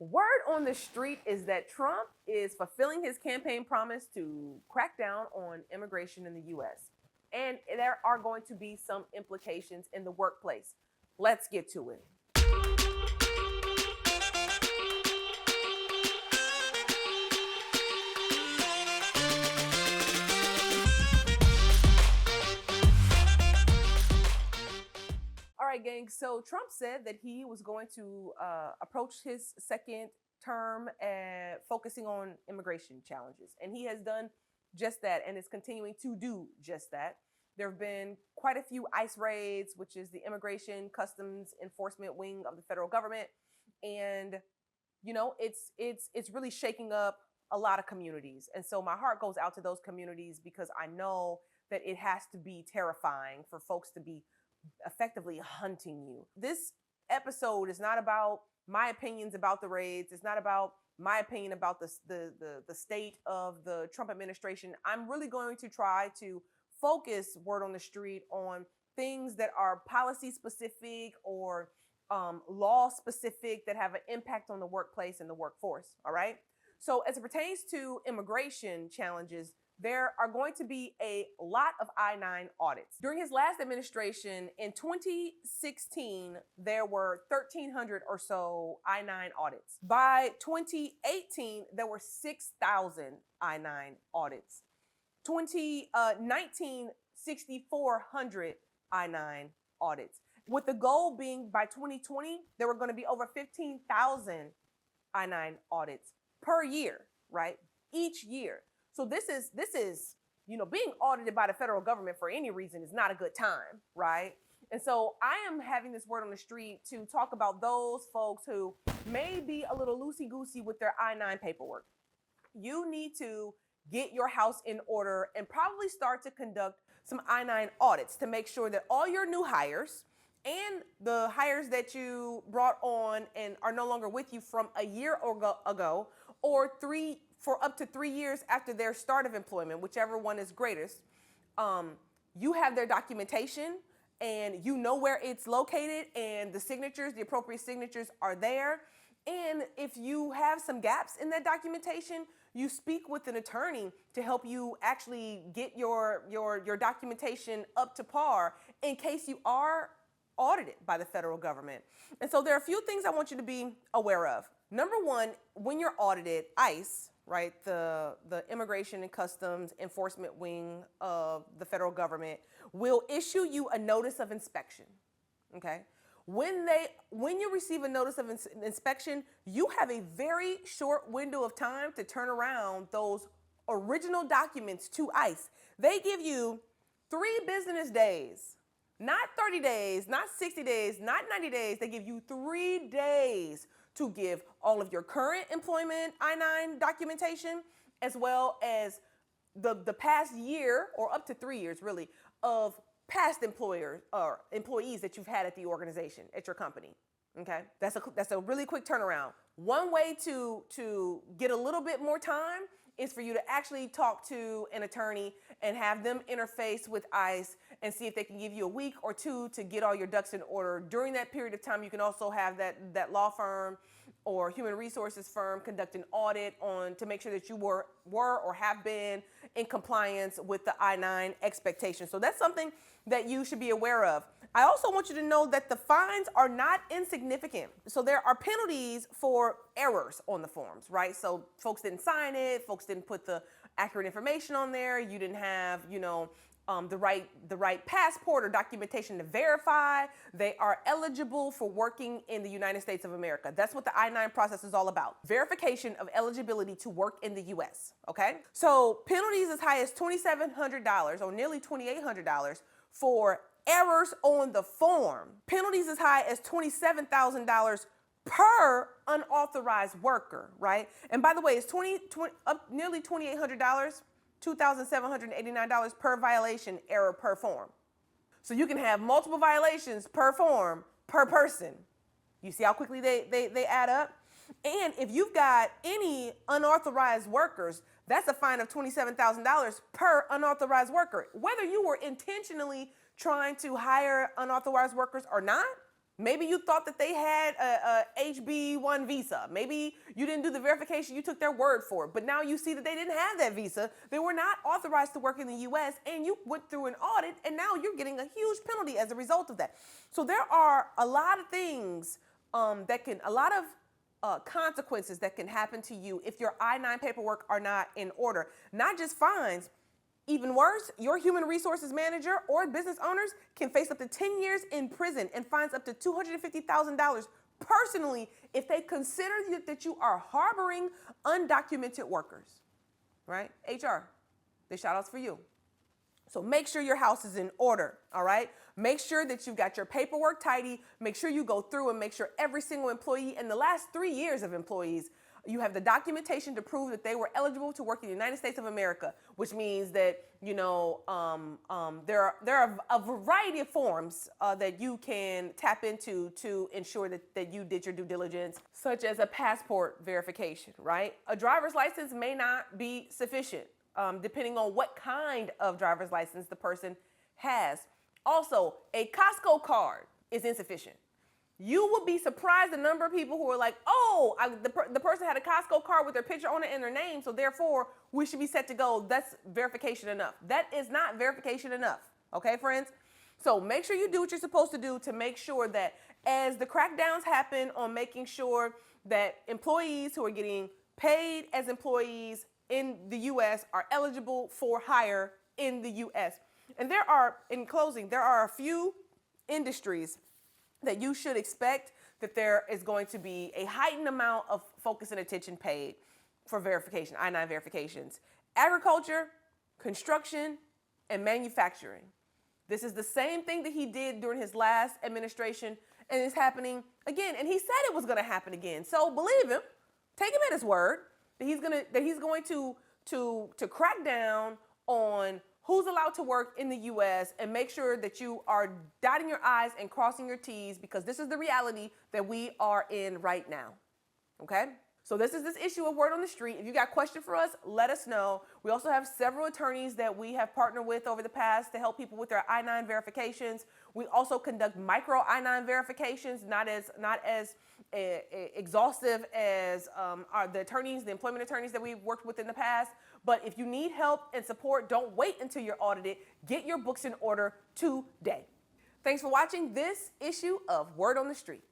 Word on the street is that Trump is fulfilling his campaign promise to crack down on immigration in the US. And there are going to be some implications in the workplace. Let's get to it. All right, gang. So Trump said that he was going to approach his second term focusing on immigration challenges. And he has done just that and is continuing to do just that. There have been quite a few ICE raids, which is the Immigration Customs Enforcement wing of the federal government. And, you know, it's really shaking up a lot of communities. And so my heart goes out to those communities because I know that it has to be terrifying for folks to be effectively hunting you. This episode is not about my opinions about the raids. It's not about my opinion about the state of the Trump administration. I'm really going to try to focus word on the street on things that are policy specific or law specific that have an impact on the workplace and the workforce. All right. So as it pertains to immigration challenges, there are going to be a lot of I-9 audits. During his last administration in 2016, there were 1,300 or so I-9 audits. By 2018, there were 6,000 I-9 audits. 2019, 6,400 I-9 audits. With the goal being by 2020, there were going to be over 15,000 I-9 audits per year, right? Each year. So this is, you know, being audited by the federal government for any reason is not a good time, right? And so I am having this word on the street to talk about those folks who may be a little loosey-goosey with their I-9 paperwork. You need to get your house in order and probably start to conduct some I-9 audits to make sure that all your new hires and the hires that you brought on and are no longer with you from a year ago or for up to 3 years after their start of employment, whichever one is greatest, you have their documentation and you know where it's located and the signatures, the appropriate signatures are there. And if you have some gaps in that documentation, you speak with an attorney to help you actually get your documentation up to par in case you are audited by the federal government. And so there are a few things I want you to be aware of. Number one, when you're audited, ICE, right, the Immigration and Customs Enforcement wing of the federal government, will issue you a notice of inspection, okay? When you receive a notice of inspection, you have a very short window of time to turn around those original documents to ICE. They give you 3 business days, not 30 days, not 60 days, not 90 days. They give you 3 days to give all of your current employment I-9 documentation, as well as the past year, or up to 3 years really, of past employers or employees that you've had at the organization, at your company. Okay, that's a really quick turnaround. One way to get a little bit more time is for you to actually talk to an attorney and have them interface with ICE and see if they can give you a week or 2 to get all your ducks in order. During that period of time, you can also have that law firm or human resources firm conduct an audit to make sure that you were or have been in compliance with the I-9 expectations. So that's something that you should be aware of. I also want you to know that the fines are not insignificant. So there are penalties for errors on the forms, right? So folks didn't sign it, folks didn't put the accurate information on there, you didn't have, the right passport or documentation to verify they are eligible for working in the United States of America. That's what the I-9 process is all about. Verification of eligibility to work in the US, okay? So penalties as high as $2,700 or nearly $2,800 for errors on the form. Penalties as high as $27,000 per unauthorized worker, right? And by the way, it's nearly $2,800, $2,789 per violation, error per form. So you can have multiple violations per form, per person. You see how quickly they add up? And if you've got any unauthorized workers, that's a fine of $27,000 per unauthorized worker. Whether you were intentionally trying to hire unauthorized workers or not, Maybe you thought that they had a HB1 visa. Maybe you didn't do the verification, you took their word for it. But now you see that they didn't have that visa. They were not authorized to work in the US, and you went through an audit, and now you're getting a huge penalty as a result of that. So there are a lot of things consequences that can happen to you if your I-9 paperwork are not in order. Not just fines. Even worse, your human resources manager or business owners can face up to 10 years in prison and fines up to $250,000 personally if they consider that you are harboring undocumented workers, right? HR, the shout outs for you. So make sure your house is in order, all right? Make sure that you've got your paperwork tidy. Make sure you go through and make sure every single employee in the last 3 years of employees, you have the documentation to prove that they were eligible to work in the United States of America, which means that, there are a variety of forms that you can tap into to ensure that you did your due diligence, such as a passport verification, right? A driver's license may not be sufficient, depending on what kind of driver's license the person has. Also, a Costco card is insufficient. You would be surprised the number of people who are like, oh, the person had a Costco card with their picture on it and their name, so therefore we should be set to go. That's verification enough. That is not verification enough. Okay, friends? So make sure you do what you're supposed to do to make sure that as the crackdowns happen on making sure that employees who are getting paid as employees in the U.S. are eligible for hire in the U.S. And in closing, there are a few industries that you should expect that there is going to be a heightened amount of focus and attention paid for verification, I-9 verifications. Agriculture, construction, and manufacturing. This is the same thing that he did during his last administration, and it's happening again. And he said it was going to happen again. So believe him, take him at his word that he's going to crack down on who's allowed to work in the U.S. and make sure that you are dotting your I's and crossing your T's, because this is the reality that we are in right now. Okay? So this is this issue of word on the street. If you got a question for us, let us know. We also have several attorneys that we have partnered with over the past to help people with their I-9 verifications. We also conduct micro I-9 verifications, not as exhaustive as the employment attorneys that we've worked with in the past. But if you need help and support, don't wait until you're audited. Get your books in order today. Thanks for watching this issue of Word on the Street.